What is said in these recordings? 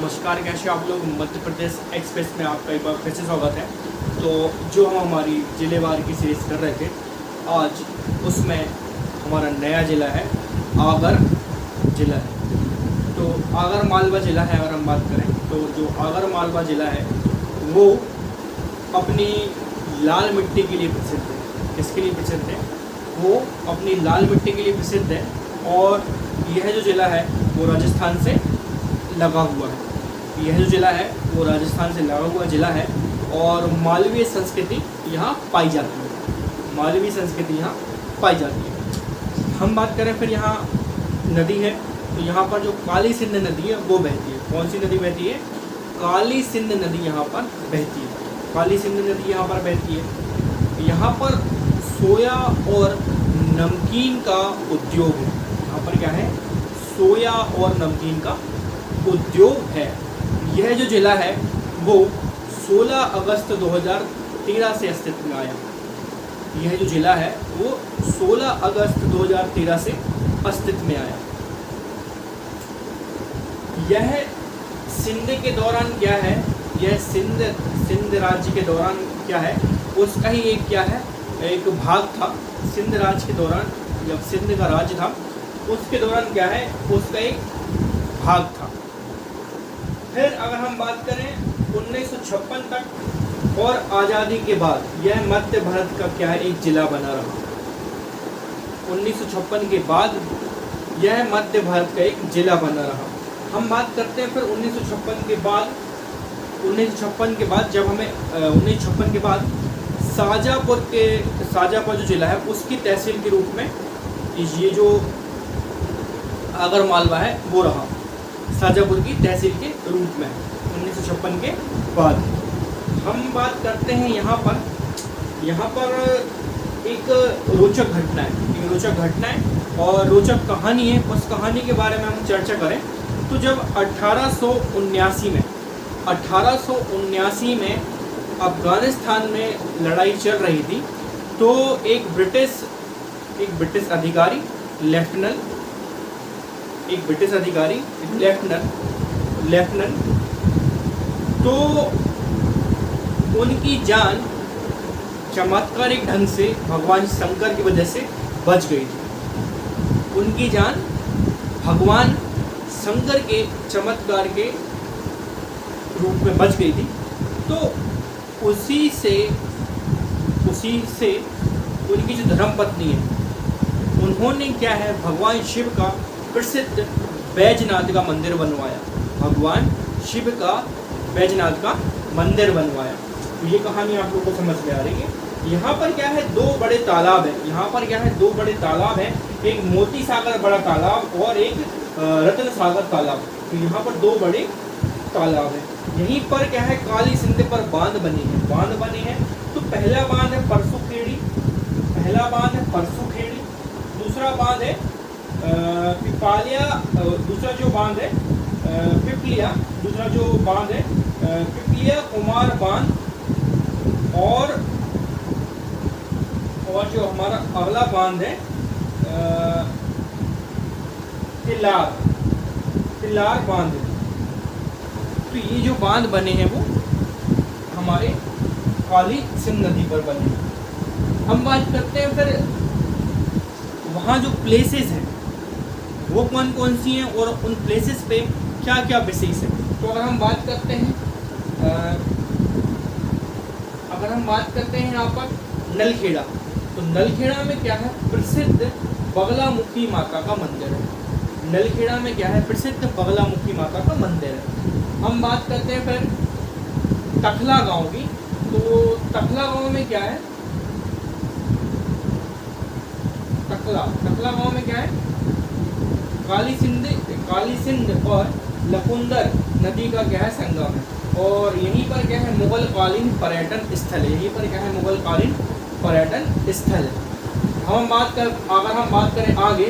नमस्कार, कैसे आप लोग। मध्य प्रदेश एक्सप्रेस में आपका एक बार फिर से स्वागत है। तो जो हम हमारी जिलेवार की सीरीज़ कर रहे थे, आज उसमें हमारा नया ज़िला है आगर ज़िला है। तो आगर मालवा ज़िला है, अगर हम बात करें तो जो आगर मालवा ज़िला है वो अपनी लाल मिट्टी के लिए प्रसिद्ध है। किसके लिए प्रसिद्ध है? वो अपनी लाल मिट्टी के लिए प्रसिद्ध है। और यह जो ज़िला है वो राजस्थान से लगा हुआ है। यह जो ज़िला है वो राजस्थान से लगा हुआ ज़िला है और मालवीय संस्कृति यहाँ पाई जाती है। मालवीय संस्कृति यहाँ पाई जाती है। हम बात करें फिर यहाँ नदी है, तो यहाँ पर जो काली सिंध नदी है वो बहती है। कौन सी नदी बहती है? काली सिंध नदी यहाँ पर बहती है। काली सिंध नदी यहाँ पर बहती है। यहाँ पर सोया और नमकीन का उद्योग है। यहाँ पर क्या है? सोया और नमकीन का उद्योग है। यह जो ज़िला है वो 16 अगस्त 2013 से अस्तित्व में आया। यह जो ज़िला है वो 16 अगस्त 2013 से अस्तित्व में आया। यह सिंध के दौरान क्या है? यह सिंध राज्य के दौरान क्या है? उसका ही एक क्या है, एक भाग था। सिंध राज्य के दौरान, जब सिंध का राज्य था उसके दौरान क्या है, उसका एक भाग था। फिर अगर हम बात करें 1956 तक और आज़ादी के बाद यह मध्य भारत का क्या है, एक ज़िला बना रहा। 1956 के बाद यह मध्य भारत का एक ज़िला बना रहा। हम बात करते हैं फिर 1956 के बाद जब हमें 1956 के बाद शाजापुर जो ज़िला है उसकी तहसील के रूप में ये जो आगर मालवा है वो रहा। शाजापुर की तहसील के रूप में 1956 के बाद। हम बात करते हैं यहाँ पर एक रोचक घटना है, और रोचक कहानी है। उस कहानी के बारे में हम चर्चा करें तो जब 1879 में अफ़गानिस्तान में लड़ाई चल रही थी तो एक ब्रिटिश अधिकारी लेफ्टिनेंट तो उनकी जान चमत्कारिक ढंग से भगवान शंकर की वजह से बच गई थी। उनकी जान भगवान शंकर के चमत्कार के रूप में बच गई थी। तो उसी से उनकी जो धर्मपत्नी है उन्होंने क्या है, भगवान शिव का प्रसिद्ध बैजनाथ का मंदिर बनवाया। भगवान शिव का बैजनाथ का मंदिर बनवाया। तो ये कहानी आप लोगों को समझ में आ रही है। यहाँ पर क्या है, दो बड़े तालाब हैं। एक मोती सागर बड़ा तालाब और एक रत्न सागर तालाब। तो यहाँ पर दो बड़े तालाब हैं। यहीं पर क्या है, काली सिंध पर बांध बने हैं। तो पहला बांध है परसुखेड़ी, दूसरा बांध है पिपालिया, दूसरा जो बांध है पिपलिया, पिपलिया कुमार बांध, और जो हमारा अगला बांध है तिलार बांध। तो ये जो बांध बने हैं वो हमारे काली सिंध नदी पर बने हैं। हम बात करते हैं फिर वहाँ जो प्लेसेस हैं वो कौन कौन सी हैं और उन प्लेसेस पे क्या क्या विशेष है। तो अगर हम बात करते हैं यहाँ पर नलखेड़ा, तो नलखेड़ा में क्या है, प्रसिद्ध बगलामुखी माता का मंदिर है। नलखेड़ा में क्या है, प्रसिद्ध बगलामुखी माता का मंदिर है। हम बात करते हैं फिर टखला गांव की। तो टखला गांव में क्या है, टखला गांव में क्या है, काली सिंध और लकुंदर नदी का क्या है, संगम है। और यहीं पर क्या है, मुगलकालीन पर्यटन स्थल है। अगर हम बात करें आगे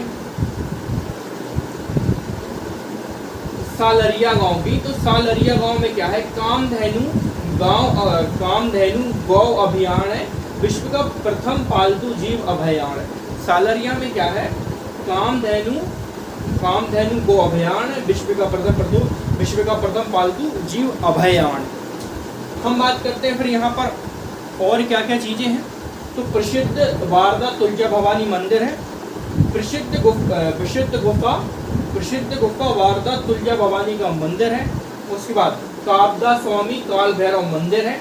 सालरिया गांव की, तो सालरिया गांव में क्या है, कामधेनु गौ अभयारण्य है, विश्व का प्रथम पालतू जीव अभयारण्य। सालरिया में क्या है, कामधेनु कामधेनु गो अभयारण्य विश्व का प्रथम पालतू जीव अभयारण्य। हम बात करते हैं फिर यहाँ पर और क्या क्या चीज़ें हैं। तो प्रसिद्ध वारदा तुलजा भवानी मंदिर है, प्रसिद्ध गुफा वारदा तुलजा भवानी का मंदिर है। उसके बाद काबदा स्वामी काल भैरव मंदिर है,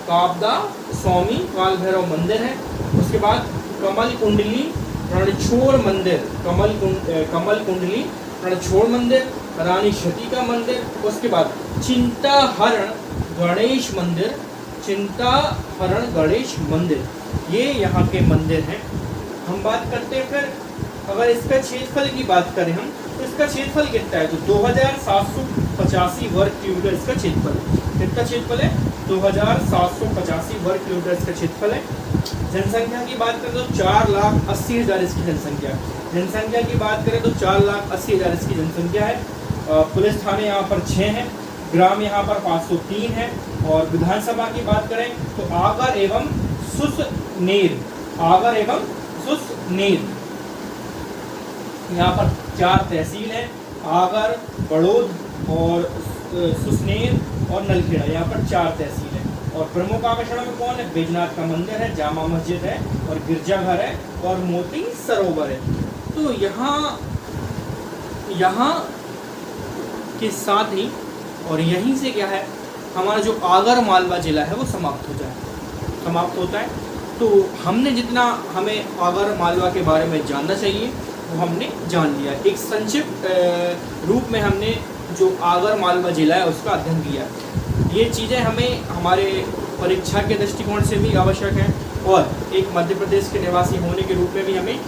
काबदा स्वामी काल भैरव मंदिर है। उसके बाद कमल कुंडली रणछोड़ मंदिर, कमल कुंडली रणछोड़ मंदिर, रानी सती का मंदिर। उसके बाद चिंताहरण गणेश मंदिर, चिंताहरण गणेश मंदिर, ये यहाँ के मंदिर हैं। हम बात करते हैं फिर अगर इसका क्षेत्रफल की बात करें हम, तो इसका क्षेत्रफल कितना है, तो 2785 वर्ग किलोमीटर इसका क्षेत्रफल है। कितना क्षेत्रफल है, 2785 वर्ग किलोमीटर इसका क्षेत्रफल है। जनसंख्या की बात करें तो 4,80,000 इसकी जनसंख्या की बात करें तो 4,80,000 इसकी जनसंख्या है। पुलिस थाने यहाँ पर 6 हैं, ग्राम यहाँ पर 503 है। और विधानसभा की बात करें तो आगर एवं सुसनेर, आगर एवं सुसनेर, यहाँ पर 4 तहसील हैं, आगर, बड़ौद और सुसनेर और नलखेड़ा, यहाँ पर 4 तहसील हैं। और प्रमुख आकर्षण में कौन है, बैजनाथ का मंदिर है, जामा मस्जिद है और गिरजाघर है और मोती सरोवर है। तो यहाँ के साथ ही और यहीं से क्या है, हमारा जो आगर मालवा जिला है वो समाप्त होता है। तो हमने जितना हमें आगर मालवा के बारे में जानना चाहिए वो हमने जान लिया। एक संक्षिप्त रूप में हमने जो आगर मालवा जिला है उसका अध्ययन किया। ये चीज़ें हमें हमारे परीक्षा के दृष्टिकोण से भी आवश्यक है और एक मध्य प्रदेश के निवासी होने के रूप में भी हमें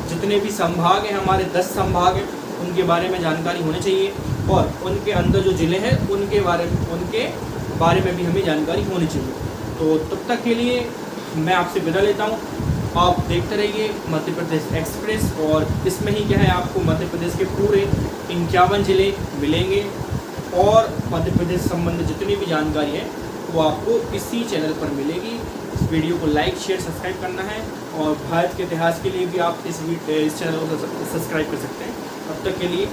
जितने भी संभाग हैं, हमारे 10 संभाग हैं, उनके बारे में जानकारी होनी चाहिए और उनके अंदर जो ज़िले हैं उनके बारे में भी हमें जानकारी होनी चाहिए। तो तब तक के लिए मैं आपसे विदा लेता हूँ। आप देखते रहिए मध्य प्रदेश एक्सप्रेस और इसमें ही क्या है, आपको मध्य प्रदेश के पूरे 51 ज़िले मिलेंगे और मध्य प्रदेश संबंधित जितनी भी जानकारी है वो आपको इसी चैनल पर मिलेगी। इस वीडियो को लाइक शेयर सब्सक्राइब करना है और भारत के इतिहास के लिए भी आप इस चैनल को सब्सक्राइब कर सकते हैं। तब तक के लिए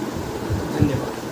धन्यवाद।